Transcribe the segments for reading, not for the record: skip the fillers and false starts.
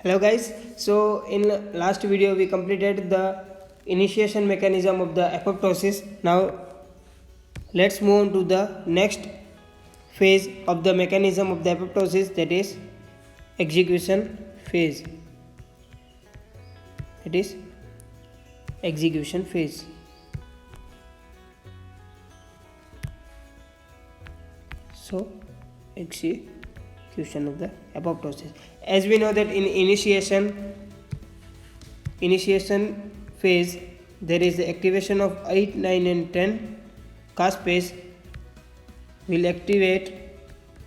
Hello guys, so in last video we completed the initiation mechanism of the apoptosis. Now let's move on to the next phase of the mechanism of the apoptosis, that is execution phase. It is execution phase. So execution of the apoptosis. As we know that in initiation phase there is the activation of 8, 9 and 10 caspase will activate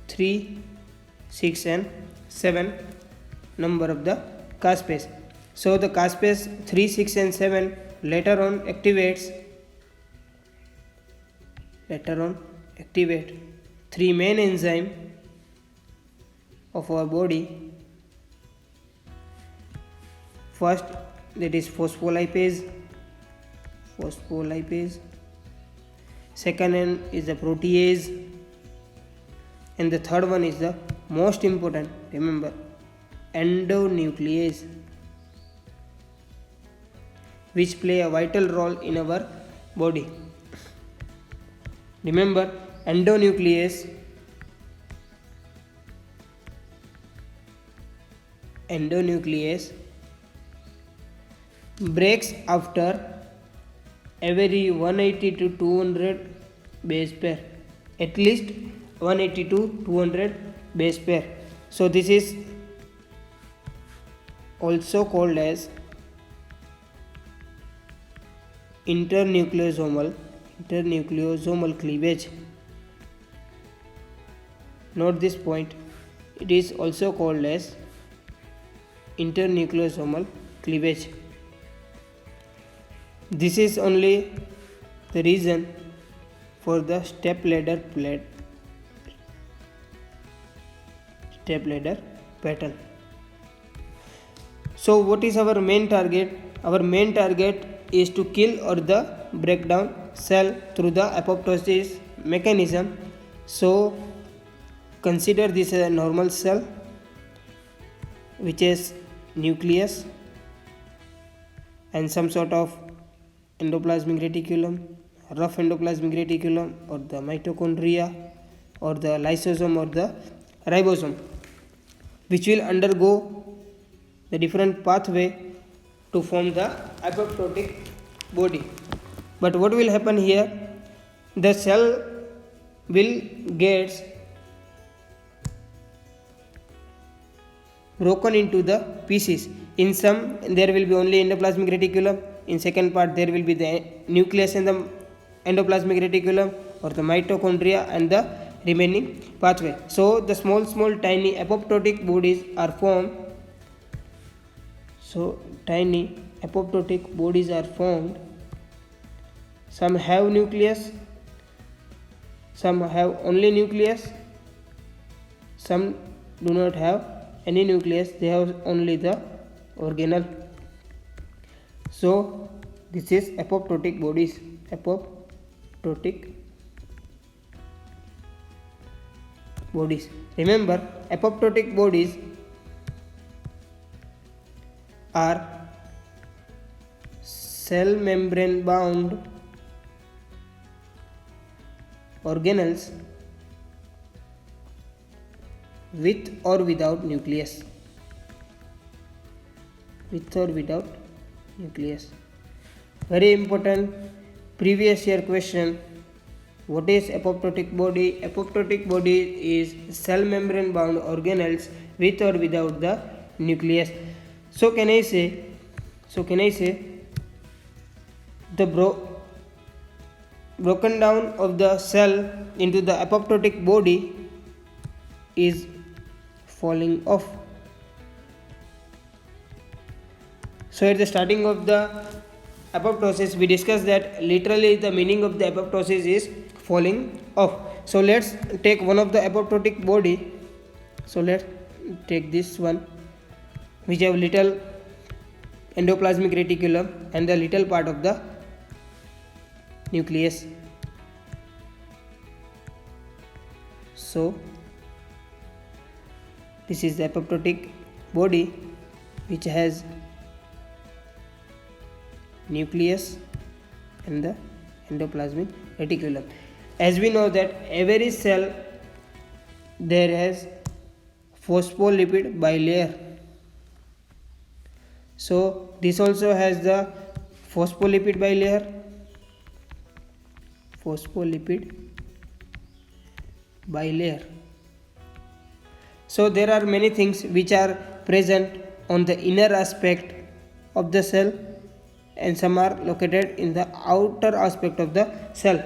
3, 6 and 7 number of the caspase. So the caspase 3, 6 and 7 later on activate 3 main enzyme of our body. First, that is phospholipase. Second one is the protease, and the third one is the most important, remember, endonuclease, which play a vital role in our body. Remember, endonuclease breaks after every 180 to 200 base pair, at least 180 to 200 base pair. So this is also called as internucleosomal cleavage. Note this point, it is also called as internucleosomal cleavage. This is only the reason for the step ladder pattern. So what is our main target? Our main target is to kill or the break down cell through the apoptosis mechanism. So consider this as a normal cell, which is nucleus and some sort of endoplasmic reticulum, rough endoplasmic reticulum, or the mitochondria, or the lysosome, or the ribosome, which will undergo the different pathway to form the apoptotic body. But what will happen here? The cell will get broken into the pieces. In some there will be only endoplasmic reticulum, in second part there will be the nucleus and the endoplasmic reticulum, or the mitochondria and the remaining pathway. So the small tiny apoptotic bodies are formed. Some have nucleus, some have only nucleus, some do not have any nucleus, they have only the organelle. So this is apoptotic bodies. Remember, apoptotic bodies are cell membrane bound organelles with or without nucleus. Very important previous year question. What is apoptotic body? Apoptotic body is cell membrane bound organelles with or without the nucleus. So can I say the broken down of the cell into the apoptotic body is falling off. So at the starting of the apoptosis we discussed that literally the meaning of the apoptosis is falling off. So let's take one of the apoptotic body. So let's take this one, which have little endoplasmic reticulum and the little part of the nucleus. So this is the apoptotic body. which has nucleus and the endoplasmic reticulum. As we know that every cell there has phospholipid bilayer. So this also has the phospholipid bilayer. Phospholipid bilayer. So there are many things which are present on the inner aspect of the cell and some are located in the outer aspect of the cell.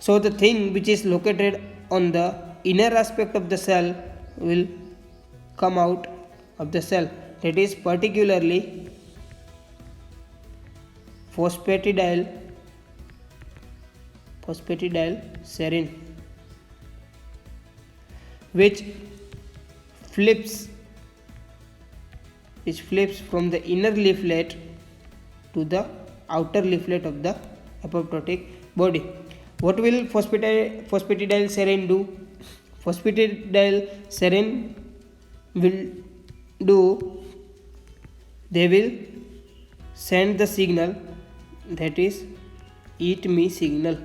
So the thing which is located on the inner aspect of the cell will come out of the cell, that is particularly phosphatidyl serine, which flips from the inner leaflet to the outer leaflet of the apoptotic body. What will phosphatidyl serine do? Phosphatidyl serine will do, they will send the signal, that is eat me signal.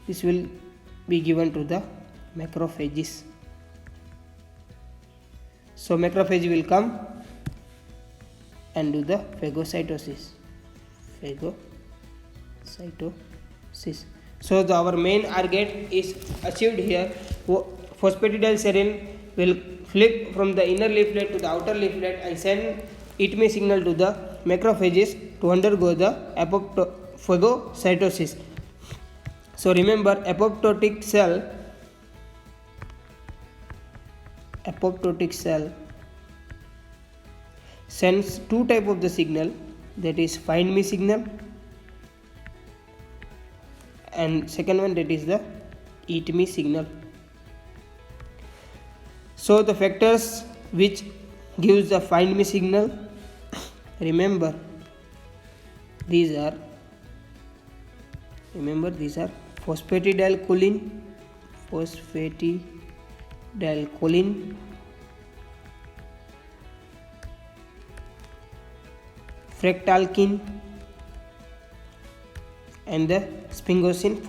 This will be given to the macrophages. So macrophage will come and do the phagocytosis. So our main target is achieved here. Phosphatidyl serine will flip from the inner leaflet to the outer leaflet and send eat me signal to the macrophages to undergo the phagocytosis. So remember, apoptotic cell sends two type of the signal, that is find me signal, and second one, that is the eat me signal. So the factors which gives the find me signal, remember these are phosphatidylcholine, fractalkine, and the sphingosine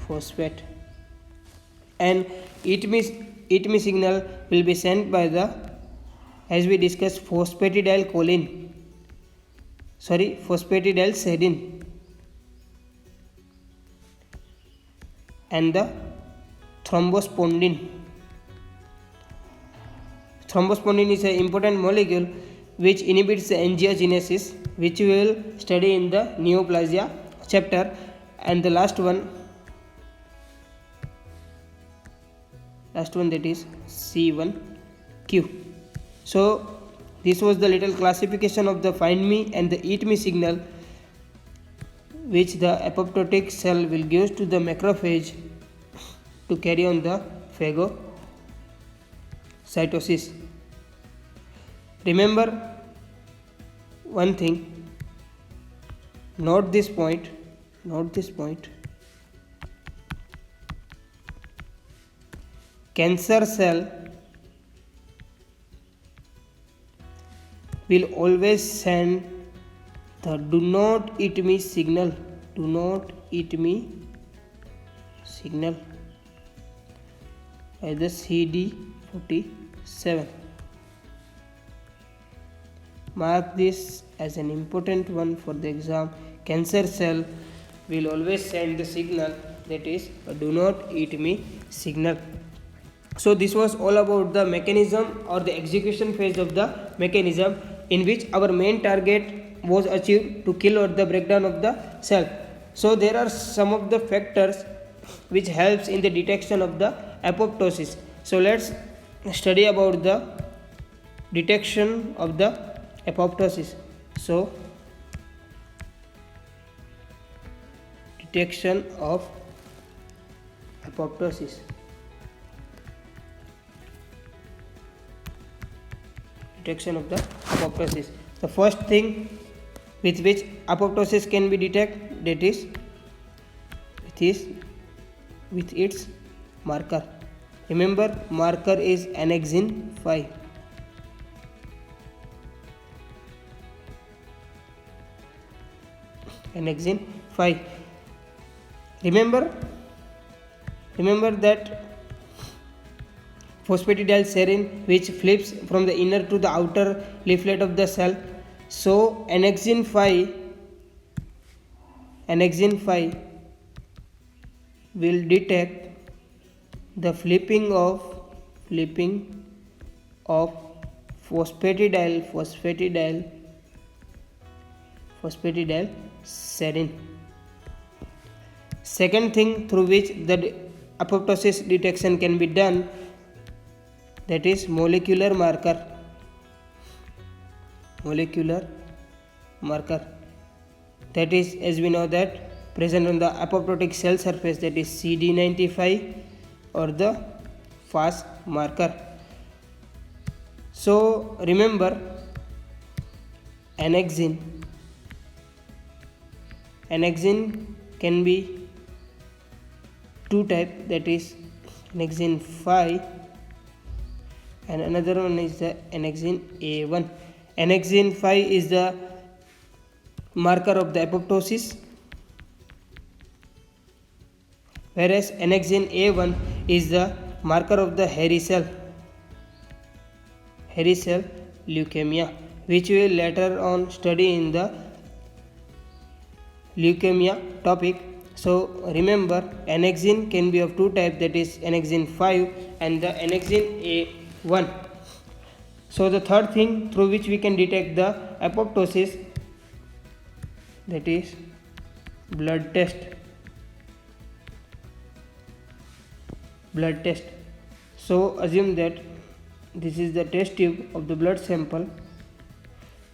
phosphate. And eat me signal will be sent by the, as we discussed, phosphatidyl serine and the thrombospondin. Thrombospondin is an important molecule which inhibits the angiogenesis, which we will study in the neoplasia chapter. And the last one, that is C1q. So this was the little classification of the find me and the eat me signal which the apoptotic cell will give to the macrophage to carry on the phagocytosis. Remember one thing, note this point. Cancer cell will always send the do not eat me signal by the CD47. Mark this as an important one for the exam. Cancer cell will always send the signal, that is a do not eat me signal. So this was all about the mechanism or the execution phase of the mechanism, in which our main target was achieved to kill or the breakdown of the cell. So there are some of the factors which helps in the detection of the apoptosis. So let's study about the detection of the apoptosis. So detection of apoptosis. The first thing with which apoptosis can be detected, that is with its marker. Remember, marker is annexin 5. Annexin 5. Remember that phosphatidylserine which flips from the inner to the outer leaflet of the cell. So annexin 5 will detect the flipping of phosphatidylserine. Second thing through which the apoptosis detection can be done, that is molecular marker. That is, as we know, that present on the apoptotic cell surface, that is CD95 or the FAS marker. So remember, annexin can be two type, that is annexin 5 and another one is the annexin A1. Annexin 5 is the marker of the apoptosis, whereas annexin A1 is the marker of the hairy cell leukemia, which we will later on study in the leukemia topic. So remember, annexin can be of two types, that is annexin 5 and the annexin A1. So the third thing through which we can detect the apoptosis, that is blood test. So assume that this is the test tube of the blood sample.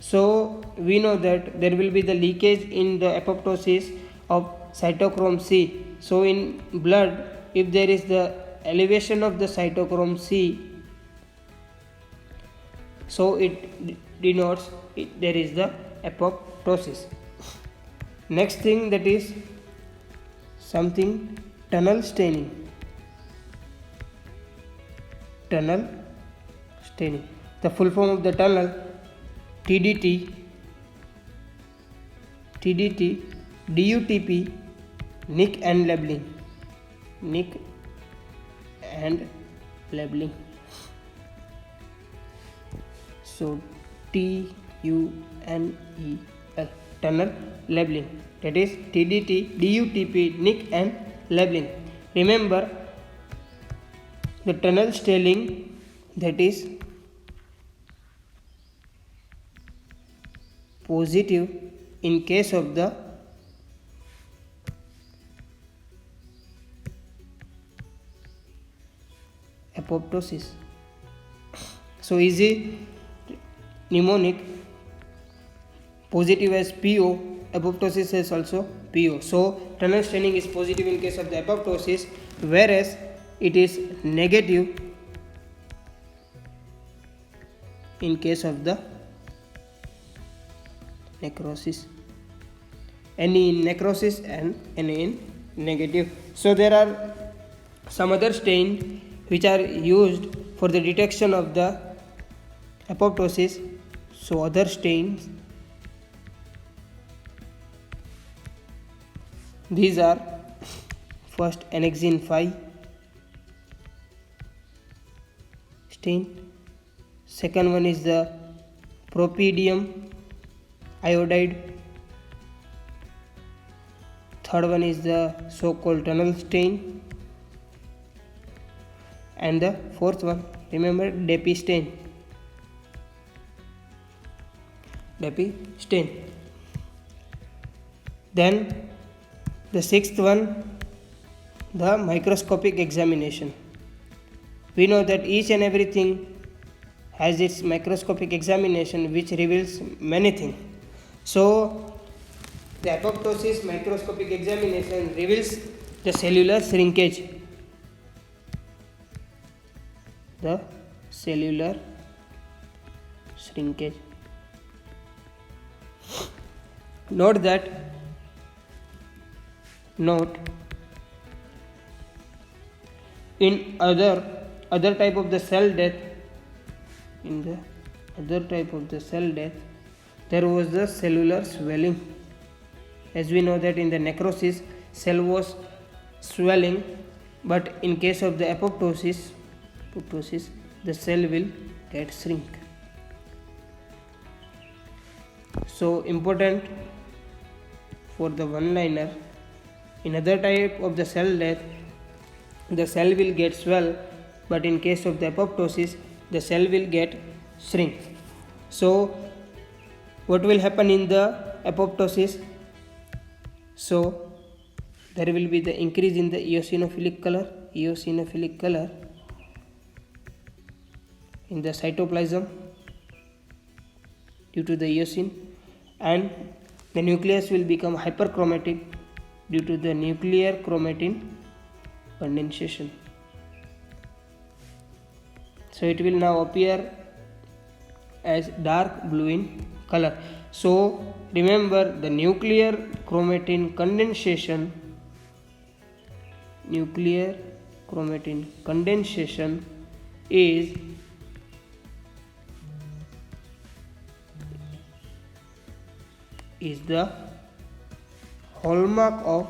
So we know that there will be the leakage in the apoptosis of cytochrome C. So in blood, if there is the elevation of the cytochrome C, so it denotes there is the apoptosis. Next thing, that is something tunnel staining. The full form of the tunnel, TDT, DUTP, nick and labeling. So TUNEL, tunnel labeling, that is TDT, DUTP, nick and labeling. Remember, the tunnel staining, that is positive in case of the apoptosis. So easy mnemonic, positive as PO, apoptosis is also PO. So tunnel staining is positive in case of the apoptosis, whereas it is negative in case of the necrosis. Any in necrosis and any in negative. So there are some other stains which are used for the detection of the apoptosis. So other stains, these are first annexin 5 stain, second one is the propidium iodide, third one is the so-called tunnel stain, and the fourth one, remember, DEPI stain. Then the sixth one, the microscopic examination. We know that each and everything has its microscopic examination which reveals many things. So the apoptosis microscopic examination reveals the cellular shrinkage. note that note in other type of the cell death, in the other type of the cell death, there was the cellular swelling. As we know that in the necrosis, cell was swelling, but in case of the apoptosis, the cell will get shrink. So important for the one-liner, in other type of the cell death, the cell will get swell, but in case of the apoptosis, the cell will get shrink. So what will happen in the apoptosis? So there will be the increase in the eosinophilic color in the cytoplasm due to the eosine, and the nucleus will become hyperchromatic due to the nuclear chromatin condensation. So it will now appear as dark blue in color. So remember, the nuclear chromatin condensation is the hallmark of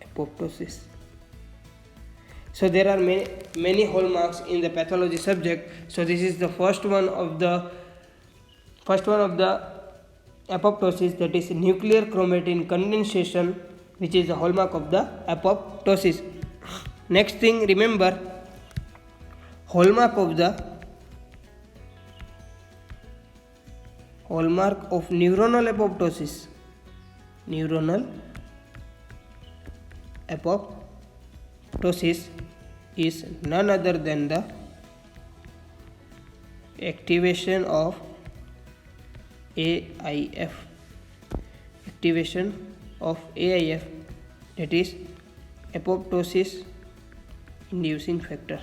apoptosis. So there are many hallmarks in the pathology subject. So this is the first one of the apoptosis, that is nuclear chromatin condensation, which is the hallmark of the apoptosis. Next thing, remember, hallmark of neuronal apoptosis. Neuronal apoptosis is none other than the activation of AIF. That is apoptosis inducing factor.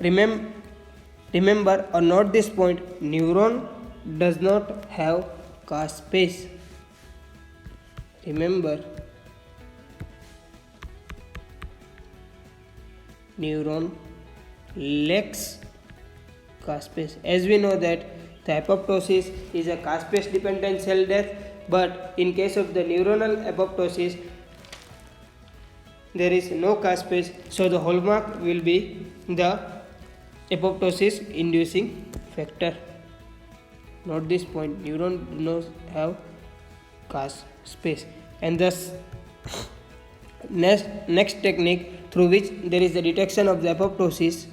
Remember or note this point: neuron does not have Cas space. Remember, neuron lacks Cas space. As we know that the apoptosis is a Cas space dependent cell death, but in case of the neuronal apoptosis, there is no Cas space, so the hallmark will be the apoptosis inducing factor. Note this point: neuron do not have Cas space. And thus next technique through which there is the detection of the apoptosis,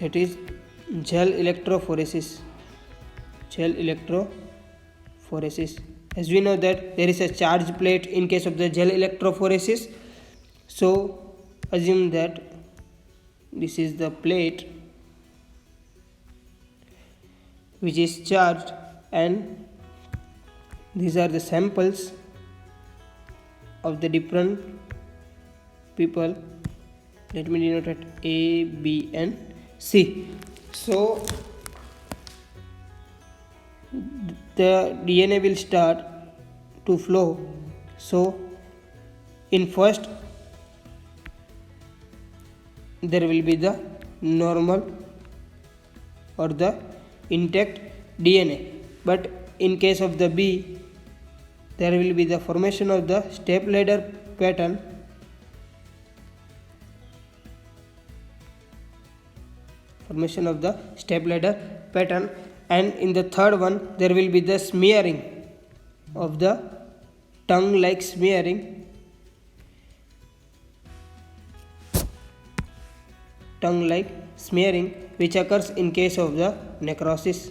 that is gel electrophoresis. As we know that there is a charge plate in case of the gel electrophoresis, so assume that this is the plate which is charged, and these are the samples of the different people. Let me denote it A, B and C. So the DNA will start to flow. So in first there will be the normal or the intact DNA, but in case of the B, there will be the formation of the step ladder pattern. And in the third one, there will be the smearing of the tongue-like smearing. Which occurs in case of the necrosis.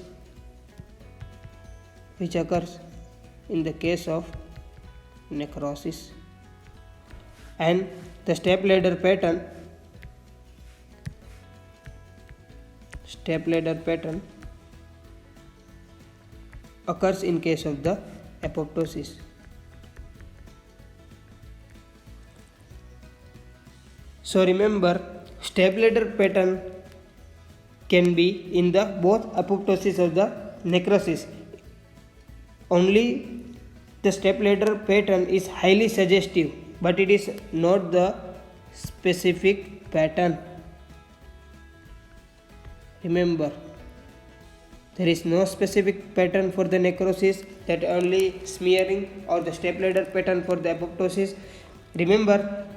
And the step ladder pattern occurs in case of the apoptosis. So remember, step-ladder pattern can be in the both apoptosis of the necrosis. Only the step-ladder pattern is highly suggestive, but it is not the specific pattern. Remember, there is no specific pattern for the necrosis, that only smearing, or the step-ladder pattern for the apoptosis. Remember,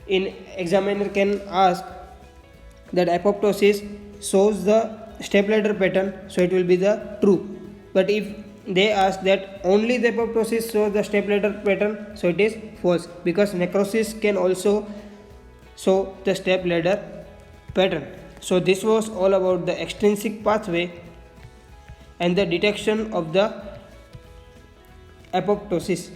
in examiner can ask that apoptosis shows the step-ladder pattern, so it will be the true. But if they ask that only the apoptosis shows the step-ladder pattern, so it is false, because necrosis can also show the step-ladder pattern. So this was all about the extrinsic pathway and the detection of the apoptosis.